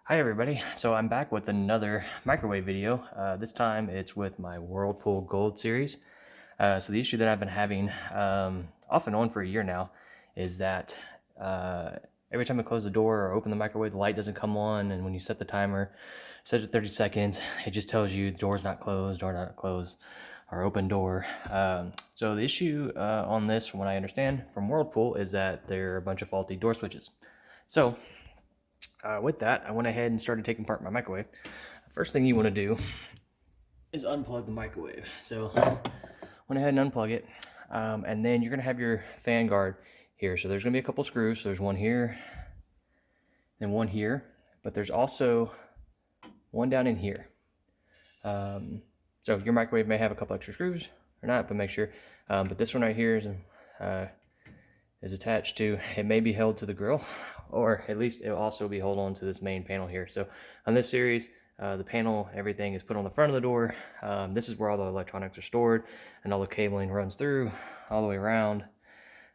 Hi everybody, so I'm back with another microwave video. This time it's with my Whirlpool Gold series. So the issue that I've been having off and on for a year now is that every time I close the door or open the microwave, the light doesn't come on, and when you set the timer, set it 30 seconds, it just tells you the door's not closed, door not closed, or open door. So the issue on this, from what I understand from Whirlpool, is that there are a bunch of faulty door switches. So with that, I went ahead and started taking apart my microwave. First thing you want to do is unplug the microwave. So went ahead and unplug it, and then you're going to have your fan guard here. So there's going to be a couple screws. So there's one here and one here, but there's also one down in here. So your microwave may have a couple extra screws or not, but make sure. But this one right here is attached to, it may be held to the grill, or at least it'll also be held on to this main panel here. So on this series, the panel, everything is put on the front of the door. This is where all the electronics are stored, and all the cabling runs through all the way around,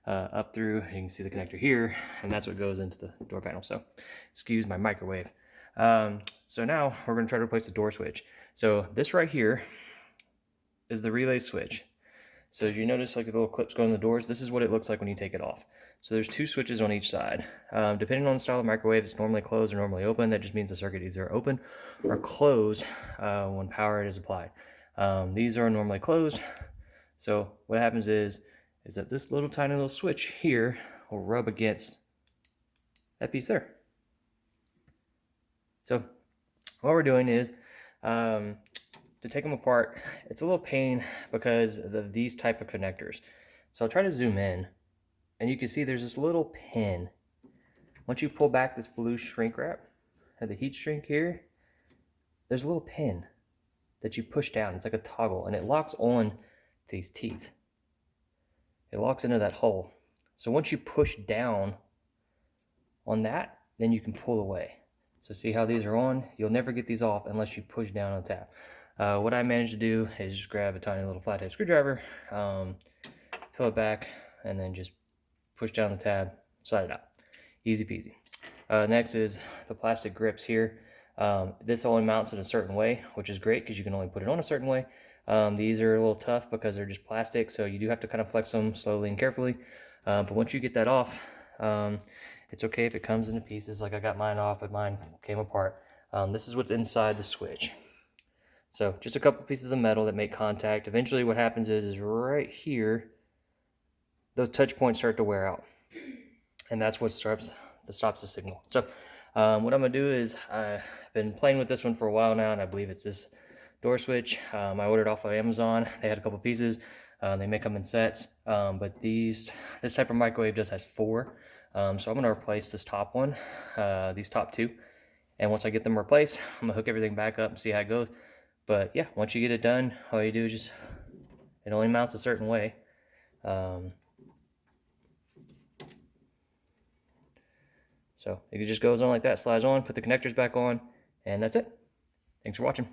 up through. You can see the connector here, and that's what goes into the door panel. So excuse my microwave. So now we're going to try to replace the door switch. So this right here is the relay switch. So as you notice, like the little clips go in the doors, this is what it looks like when you take it off. So there's two switches on each side. Depending on the style of microwave, it's normally closed or normally open. That just means the circuit is either open or closed when power is applied. These are normally closed. So what happens is that this little tiny little switch here will rub against that piece there. So what we're doing is, to take them apart, it's a little pain because of these type of connectors. So I'll try to zoom in, and you can see there's this little pin. Once you pull back this blue shrink wrap or the heat shrink here, there's a little pin that you push down. It's like a toggle, and it locks on these teeth. It locks into that hole. So once you push down on that, then you can pull away. So see how these are on? You'll never get these off unless you push down on the tab. What I managed to do is just grab a tiny little flathead screwdriver, pull it back, and then just push down the tab, slide it out. Easy peasy. Next is the plastic grips here. This only mounts in a certain way, which is great because you can only put it on a certain way. These are a little tough because they're just plastic, so you do have to kind of flex them slowly and carefully. But once you get that off, it's okay if it comes into pieces like I got mine off, but mine came apart. This is what's inside the switch. So just a couple pieces of metal that make contact. Eventually what happens is right here, those touch points start to wear out. And that's what stops the signal. So what I'm gonna do is, I've been playing with this one for a while now, and I believe it's this door switch. I ordered off of Amazon. They had a couple pieces. They make them in sets, but this type of microwave just has 4. So I'm gonna replace this top one, these top 2. And once I get them replaced, I'm gonna hook everything back up and see how it goes. But yeah, once you get it done, all you do is just, it only mounts a certain way. So it just goes on like that, slides on, put the connectors back on, and that's it. Thanks for watching.